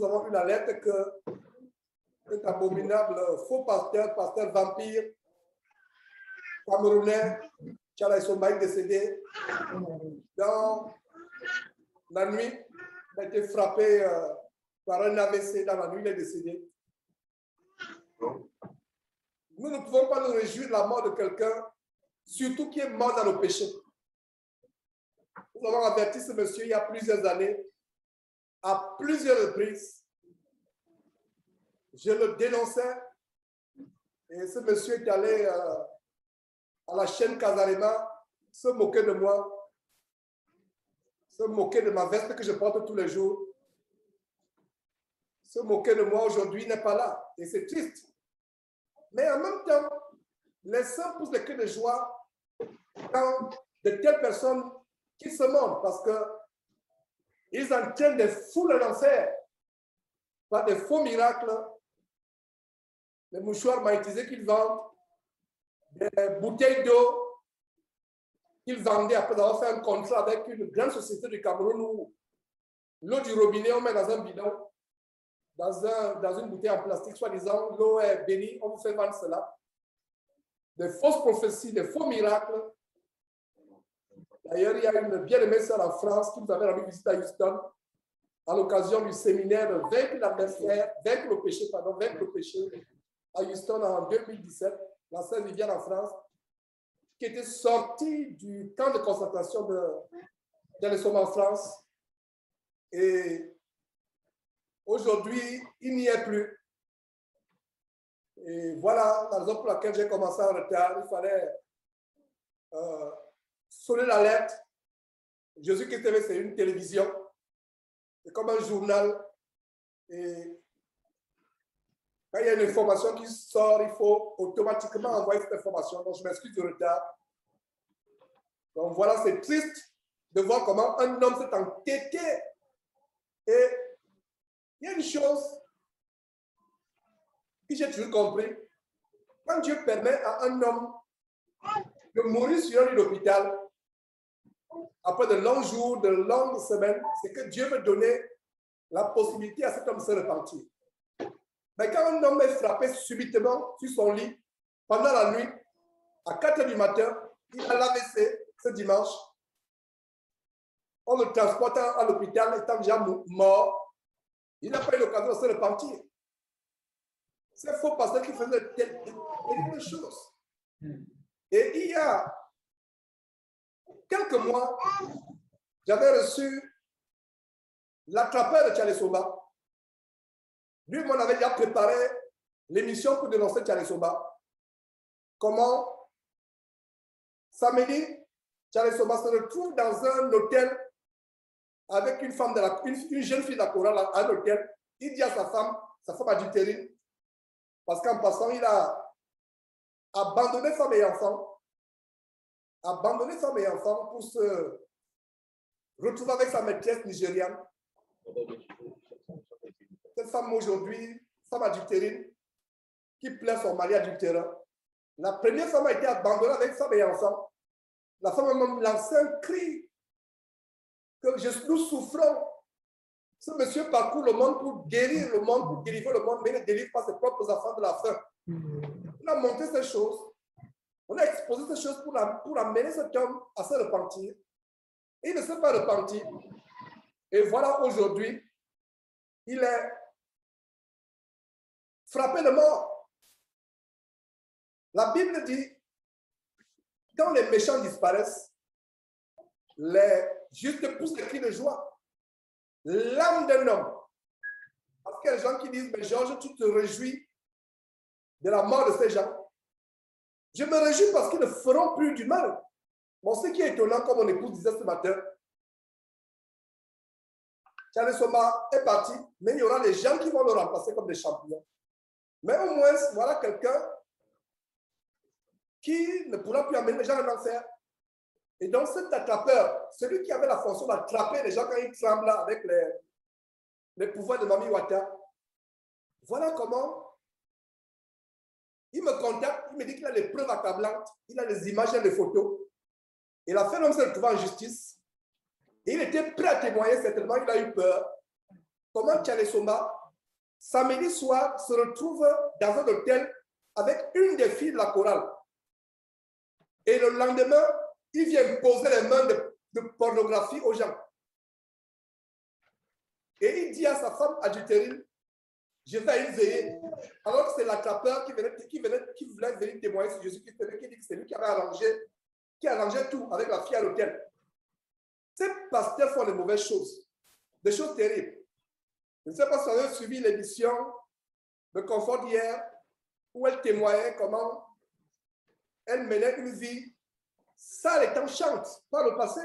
nous avons eu la lettre que cet abominable faux pasteur vampire camerounais, Tchalaï Somba, est décédé dans la nuit. Il a été frappé par un AVC dans la nuit, il est décédé. Nous ne pouvons pas nous réjouir de la mort de quelqu'un, surtout qui est mort dans le péché. Nous avons averti ce monsieur il y a plusieurs années, à plusieurs reprises. Je le dénonçais et ce monsieur est allé à la chaîne Casarema se moquer de moi, se moquer de ma veste que je porte tous les jours, se moquer de moi aujourd'hui, n'est pas là et c'est triste. Mais en même temps, les saints poussent des cris de joie quand de telles personnes qui se montrent parce qu'ils entraînent des foules en enfer par des faux miracles, des mouchoirs magnétisés qu'ils vendent, des bouteilles d'eau qu'ils vendaient après avoir fait un contrat avec une grande société du Cameroun où l'eau du robinet, on met dans un bidon, dans une bouteille en plastique, soi-disant, l'eau est bénie, on vous fait vendre cela. Des fausses prophéties, des faux miracles. D'ailleurs, il y a une bien-aimée sœur en France qui nous avait rendu visite à Houston à l'occasion du séminaire Vaincre le péché à Houston en 2017, la sœur Viviane en France, qui était sortie du camp de concentration de en France. Et aujourd'hui, il n'y est plus. Et voilà la raison pour laquelle j'ai commencé en retard. Il fallait sonner l'alerte. Jésus-Christ TV, c'est une télévision. C'est comme un journal. Et quand il y a une information qui sort, il faut automatiquement envoyer cette information. Donc, je m'excuse du retard. Donc, voilà, c'est triste de voir comment un homme s'est entêté. Et il y a une chose que j'ai toujours compris. Quand Dieu permet à un homme de mourir sur un lit d'hôpital, après de longs jours, de longues semaines, c'est que Dieu veut donner la possibilité à cet homme de se repentir. Mais quand un homme est frappé subitement sur son lit, pendant la nuit, à 4 heures du matin, il a l'AVC ce dimanche, on le transporte à l'hôpital, étant déjà mort, il n'a pas eu l'occasion de se repentir. C'est faux pasteur qui faisait telle chose. Et il y a quelques mois, j'avais reçu l'attrapeur de Tchalaï Somba. Lui, on avait déjà préparé l'émission pour dénoncer Tchalaï Somba. Comment samedi, Tchalaï Somba se retrouve dans un hôtel avec une jeune fille de la chorale à un hôtel. Il dit à sa femme adultérine, parce qu'en passant, il a abandonné femme et enfant, pour se retrouver avec sa maîtresse nigériane. Cette femme aujourd'hui, femme adultérine, qui plaint son mari adultérant. La première femme a été abandonnée avec femme et enfant. La femme a même lancé un cri que nous souffrons. Ce monsieur parcourt le monde pour guérir le monde, pour délivrer le monde, mais il ne délivre pas ses propres enfants de la faim. On a monté ces choses, on a exposé ces choses pour amener cet homme à se repentir. Il ne s'est pas repenti. Et voilà, aujourd'hui, il est frappé de mort. La Bible dit, quand les méchants disparaissent, les justes poussent des cris de joie. L'âme d'un homme. Parce qu'il y a des gens qui disent, mais Georges, tu te réjouis de la mort de ces gens. Je me réjouis parce qu'ils ne feront plus du mal. Bon, ce qui est étonnant, comme mon épouse disait ce matin, Tchalaï Somba est parti, mais il y aura des gens qui vont le remplacer comme des champions. Mais au moins, voilà quelqu'un qui ne pourra plus amener les gens en enfer. Et donc, cet attrapeur, celui qui avait la fonction d'attraper les gens quand ils tremblent avec les pouvoirs de Mami Wata, voilà comment il me contacte, il me dit qu'il a les preuves accablantes, il a les images et les photos. Et la fin, l'homme s'est retrouvé en justice. Et il était prêt à témoigner, certainement, il a eu peur. comment Tchale Somba, samedi soir, se retrouve dans un hôtel avec une des filles de la chorale. Et le lendemain, il vient poser les mains de pornographie aux gens. Et il dit à sa femme adultérine, je vais à une veillée. Alors que c'est l'attrapeur qui voulait venir témoigner sur Jésus-Christ, qui dit que c'est lui qui avait arrangé tout avec la fille à l'hôtel. Ces pasteurs font de mauvaises choses, des choses terribles. Je ne sais pas si vous avez suivi l'émission de Confort d'hier, où elle témoignait comment elle menait une vie sale et enchante par le passé.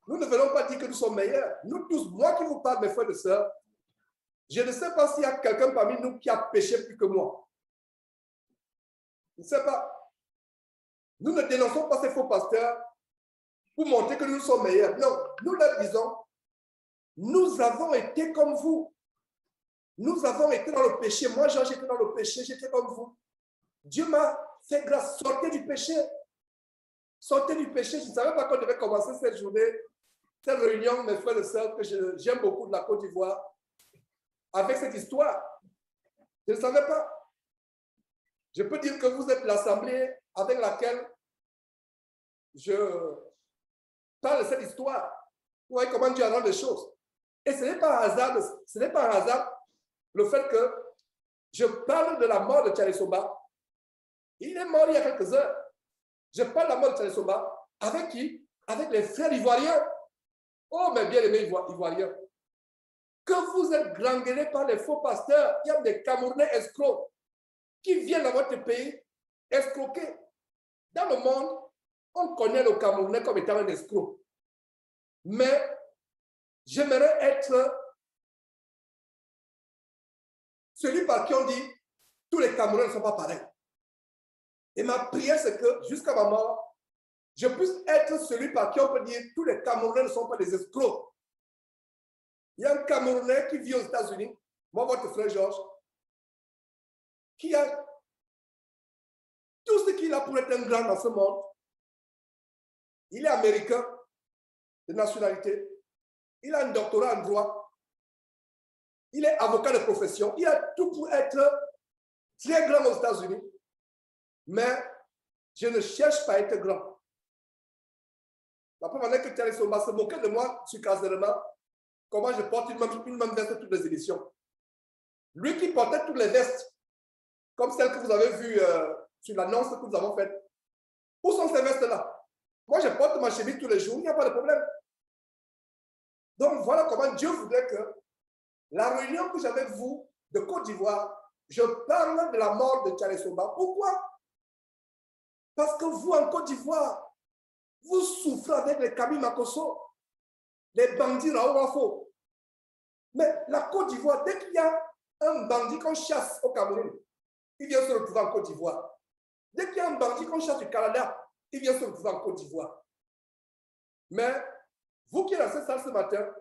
Nous ne venons pas dire que nous sommes meilleurs. Nous tous, moi qui vous parle, mes frères et sœurs, je ne sais pas s'il y a quelqu'un parmi nous qui a péché plus que moi. Je ne sais pas. Nous ne dénonçons pas ces faux pasteurs pour montrer que nous sommes meilleurs. Non, nous leur disons, nous avons été comme vous. Nous avons été dans le péché. Moi, Georges, j'étais dans le péché, j'étais comme vous. Dieu m'a fait grâce. Sortez du péché. Sortez du péché. Je ne savais pas qu'on devait commencer cette journée, cette réunion, mes frères et sœurs, que j'aime beaucoup de la Côte d'Ivoire, avec cette histoire. Je ne savais pas. Je peux dire que vous êtes l'assemblée avec laquelle je parle de cette histoire. Vous voyez comment Dieu arrange les choses. Et ce n'est pas un hasard, le fait que je parle de la mort de Tchale Somba. Il est mort il y a quelques heures. Je parle de la mort de Tchale Somba. Avec qui? Avec les frères ivoiriens. Oh, mes bien-aimés ivoiriens. Que vous êtes granguenés par les faux pasteurs, il y a des Camerounais escrocs qui viennent dans votre pays escroquer. Dans le monde, on connaît le Camerounais comme étant un escroc. Mais j'aimerais être celui par qui on dit tous les Camerounais ne sont pas pareils. Et ma prière, c'est que jusqu'à ma mort, je puisse être celui par qui on peut dire tous les Camerounais ne sont pas des escrocs. Il y a un Camerounais qui vit aux États-Unis, moi, votre frère Georges, qui a tout ce qu'il a pour être un grand dans ce monde. Il est américain de nationalité. Il a un doctorat en droit. Il est avocat de profession. Il a tout pour être très grand aux États-Unis. Mais je ne cherche pas à être grand. La première année que Tchale Somba se moquait de moi sur Caserma, comment je porte une même veste toutes les émissions. Lui qui portait toutes les vestes, comme celle que vous avez vue sur l'annonce que nous avons faite. Où sont ces vestes-là? Moi, je porte ma chemise tous les jours, il n'y a pas de problème. Donc, voilà comment Dieu voudrait que la réunion que j'avais avec vous de Côte d'Ivoire, je parle de la mort de Tchale Somba. Pourquoi? Parce que vous, en Côte d'Ivoire, vous souffrez avec les Kabi Makosso, les bandits Raourafo. Mais la Côte d'Ivoire, dès qu'il y a un bandit qu'on chasse au Cameroun, il vient se retrouver en Côte d'Ivoire. Dès qu'il y a un bandit qu'on chasse du Canada, il vient se retrouver en Côte d'Ivoire. Mais vous qui êtes dans cette salle ce matin,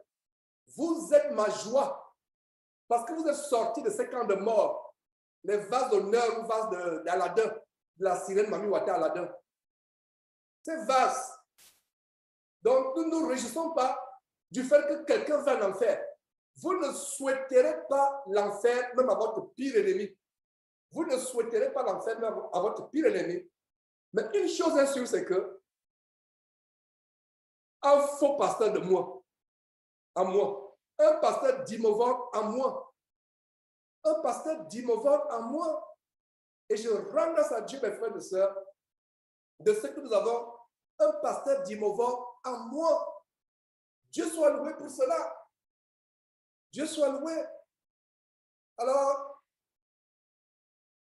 vous êtes ma joie parce que vous êtes sortis de ces camps de mort, les vases d'honneur ou vases d'Aladin, de la sirène Mami Wata Aladin. Ces vases. Donc, nous ne nous réjouissons pas du fait que quelqu'un va en enfer. Vous ne souhaiterez pas l'enfer même à votre pire ennemi. Vous ne souhaiterez pas l'enfer même à votre pire ennemi. Mais une chose est sûre, c'est que un faux pasteur de moi, à moi, un pasteur d'Imovan à moi, un pasteur d'Imovan à moi, et je rends grâce à Dieu, mes frères et sœurs, de ce que nous avons un pasteur d'Imovan à moi. Dieu soit loué pour cela. Dieu soit loué. Alors,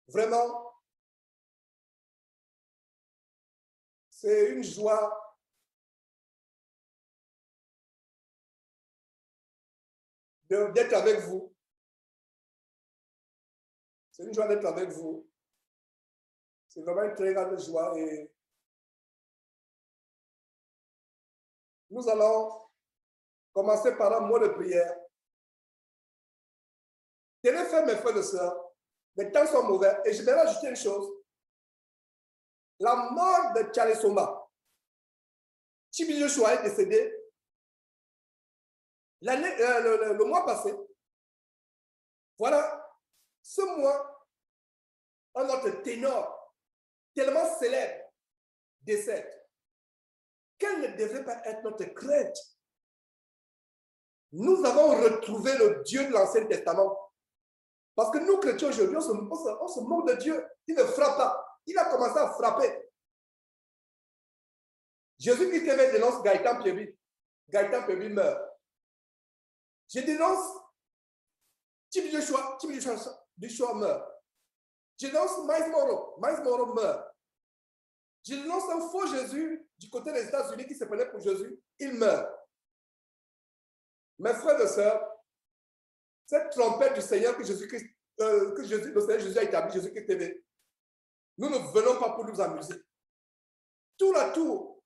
vraiment, c'est une joie d'être avec vous. C'est une joie d'être avec vous. C'est vraiment une très grande joie et nous allons commencer par un mot de prière. Tenez fait, mes frères et sœurs, les temps sont mauvais et je vais rajouter une chose. La mort de Tchale Somba, Tibi Joshua est décédé Le mois passé, voilà, ce mois, un autre ténor tellement célèbre décède. Quelle ne devrait pas être notre crainte? Nous avons retrouvé le Dieu de l'Ancien Testament. Parce que nous, chrétiens, aujourd'hui, on se moque de Dieu. Il ne frappe pas. Il a commencé à frapper. Jésus-Christ dénonce Gaëtan Pierre. Gaëtan Pierre meurt. Je dénonce Thierry Joshua meurt. Je dénonce Miles Moro meurt. Je dénonce un faux Jésus du côté des États-Unis qui se prenait pour Jésus. Il meurt. Mes frères et sœurs, cette trompette du Seigneur que le Seigneur Jésus a établi, Jésus-Christ TV, nous ne venons pas pour nous amuser. Tour à tour,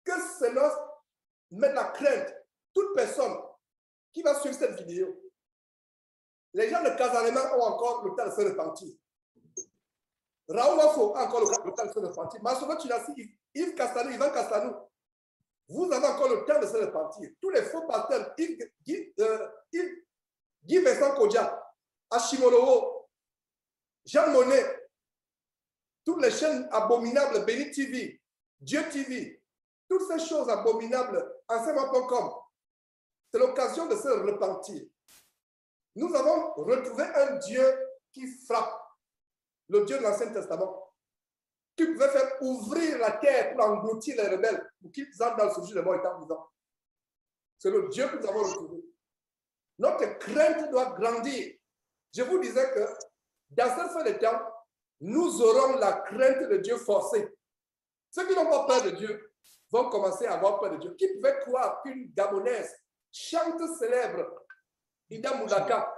que le Seigneur mette la crainte, toute personne qui va suivre cette vidéo. Les gens de Casalement ont encore le temps de se repentir. Raoul Wafo a encore le temps de se repentir. Massouma Tunassi, Yves Castanou, Ivan Castanou, vous avez encore le temps de se repentir. Tous les faux pasteurs, Guy Vincent Kodja, Hashimolowo, Jean Monnet, toutes les chaînes abominables, Béni TV, Dieu TV, toutes ces choses abominables, enseignement.com, c'est l'occasion de se repentir. Nous avons retrouvé un Dieu qui frappe, le Dieu de l'Ancien Testament, qui pouvait faire ouvrir la terre pour engloutir les rebelles, pour qu'ils entrent dans le sujet de mort étant vivant. C'est le Dieu que nous avons retrouvé. Notre crainte doit grandir. Je vous disais que dans cette fin de temps, nous aurons la crainte de Dieu forcée. Ceux qui n'ont pas peur de Dieu vont commencer à avoir peur de Dieu. Qui pouvait croire qu'une Gabonaise chante célèbre, Ida Moudaka,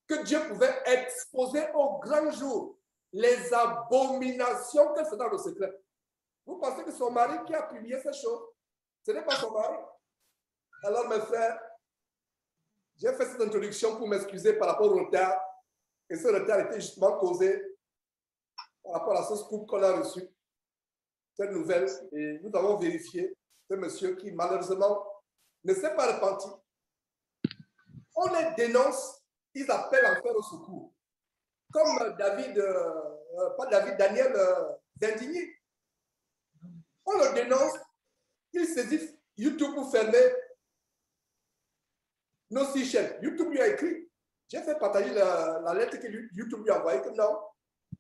que Dieu pouvait exposer au grand jour les abominations qu'elle fait dans le secret? Vous pensez que son mari qui a publié ces choses, ce n'est pas son mari? Alors mes frères, j'ai fait cette introduction pour m'excuser par rapport au retard. Et ce retard était justement causé par rapport à ce scoop qu'on a reçu, cette nouvelle. Et nous avons vérifié ce monsieur qui, malheureusement, ne s'est pas repenti. On les dénonce, ils appellent en faire au secours. Comme Daniel Zindigny. On le dénonce, il saisit YouTube pour fermer nos 6 chaînes. YouTube lui a écrit, j'ai fait partager la lettre que YouTube lui a envoyée, que non,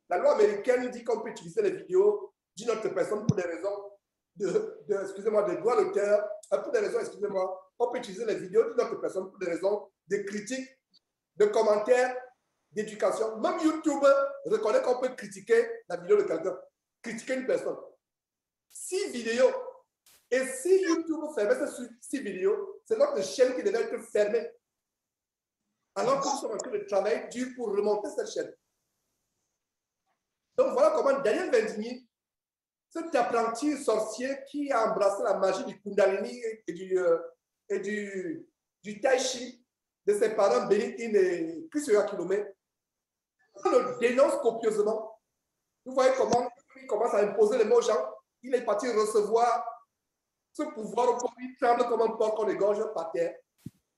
la loi américaine dit qu'on peut utiliser les vidéos d'une autre personne pour des raisons de droit d'auteur, pour des raisons, excusez-moi, on peut utiliser les vidéos d'une autre personne pour des raisons de critique, de commentaires, d'éducation. Même YouTube reconnaît qu'on peut critiquer la vidéo de quelqu'un, critiquer une personne. 6 vidéos. Et si YouTube fermait ces 6 vidéos, c'est notre chaîne qui devait être fermée. Alors que nous sommes en train de travailler dur pour remonter cette chaîne. Donc voilà comment Daniel Zindigny, cet apprenti sorcier qui a embrassé la magie du Kundalini et du Tai Chi de ses parents Bénitin et Christopher Kilomé, on le dénonce copieusement. Vous voyez comment il commence à imposer les mots aux gens. Il est parti recevoir ce pouvoir au il tremble comme un porc qu'on égorge par terre,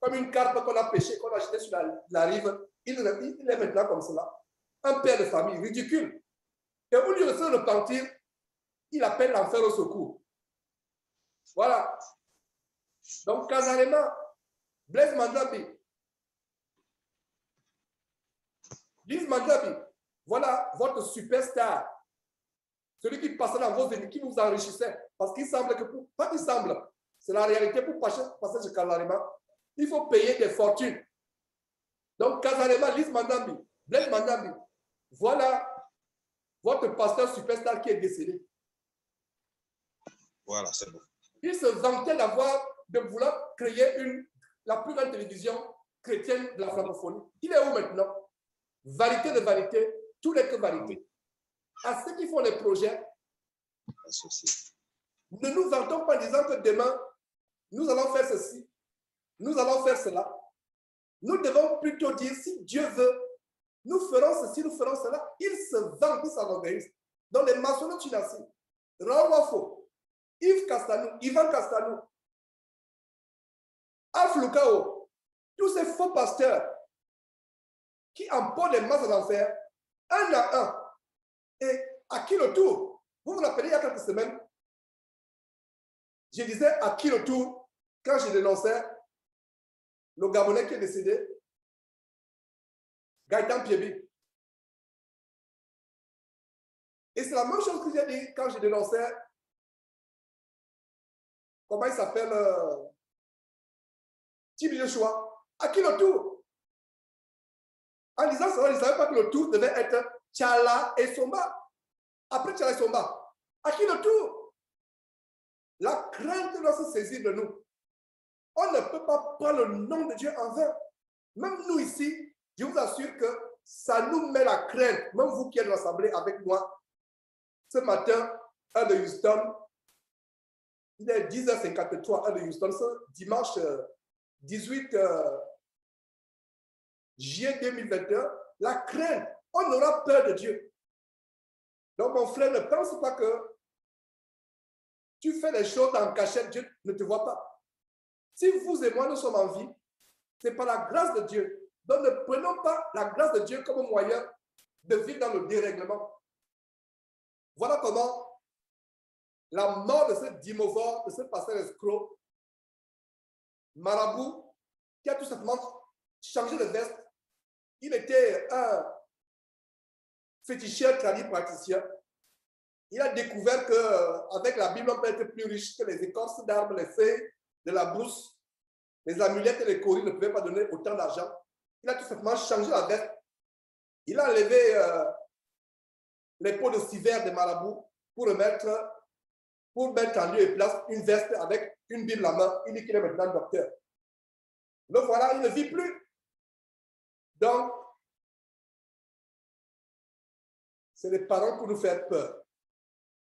comme une carpe qu'on a pêchée, qu'on a jetée sur la rive. Il est maintenant comme cela. Un père de famille, ridicule. Et au lieu de se repentir, il appelle l'enfer au secours. Voilà. Donc, Casalement, Blaise Mandabi, Lise Mandabi, voilà votre superstar. Celui qui passait dans vos ennemis, qui vous enrichissait. Parce qu'il semble que, pas qu'il semble, c'est la réalité, pour passer ce Casalement, il faut payer des fortunes. Donc, Casalement, Lise Mandabi, Blaise Mandabi, voilà votre pasteur superstar qui est décédé. Voilà, c'est bon. Il se vantait de vouloir créer la plus grande télévision chrétienne de la francophonie. Il est où maintenant? Vérité de vérité, tout n'est que vérité. À ceux qui font les projets, ne nous vantons pas en disant que demain, nous allons faire ceci, nous allons faire cela. Nous devons plutôt dire, si Dieu veut, nous ferons ceci, nous ferons cela. Il se vante, il s'organise. Dans les maçons de Tunassi, Raoul Wafo, Yves Castanou, Ivan Castanou, Alpha Lucao, tous ces faux pasteurs qui emportent les masses en enfer, un à un, et à qui le tour? Vous vous rappelez, il y a quelques semaines, je disais à qui le tour quand je dénonçais le Gabonais qui est décédé, Gaëtan Piebi. Et c'est la même chose que j'ai dit quand je dénonçais, comment il s'appelle, Tibi Joshua. À qui le tour? En disant ça, ils ne savaient pas que le tour devait être Tchala et Somba. Après Tchala et Somba, à qui le tour? La crainte doit se saisir de nous. On ne peut pas prendre le nom de Dieu en vain. Même nous ici, je vous assure que ça nous met la crainte. Même vous qui êtes dans l'assemblée avec moi, ce matin, heure de Houston, il est 10h53, heure de Houston, ce dimanche 18 juillet 2021, la crainte, on aura peur de Dieu. Donc mon frère, ne pense pas que tu fais les choses en cachette, Dieu ne te voit pas. Si vous et moi, nous sommes en vie, c'est par la grâce de Dieu. Donc ne prenons pas la grâce de Dieu comme moyen de vivre dans le dérèglement. Voilà comment la mort de ce Dimovore, de ce pasteur escroc, marabout, qui a tout simplement changé de veste. Il était un féticheur praticien. Il a découvert qu'avec la Bible, on peut être plus riche que les écorces d'arbres, les feuilles de la brousse. Les amulettes et les coris ne pouvaient pas donner autant d'argent. Il a tout simplement changé la veste. Il a enlevé les pots de civer des marabouts pour mettre en lieu et place une veste avec une Bible à main. Il dit qu'il est maintenant docteur. Le voilà, il ne vit plus. Donc, c'est les parents pour nous faire peur.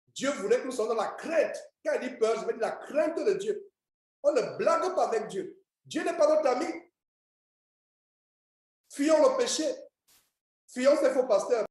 Dieu voulait que nous soyons dans la crainte. Quand il dit peur, je veux dire la crainte de Dieu. On ne blague pas avec Dieu. Dieu n'est pas notre ami. Fuyons le péché. Fuyons ces faux pasteurs.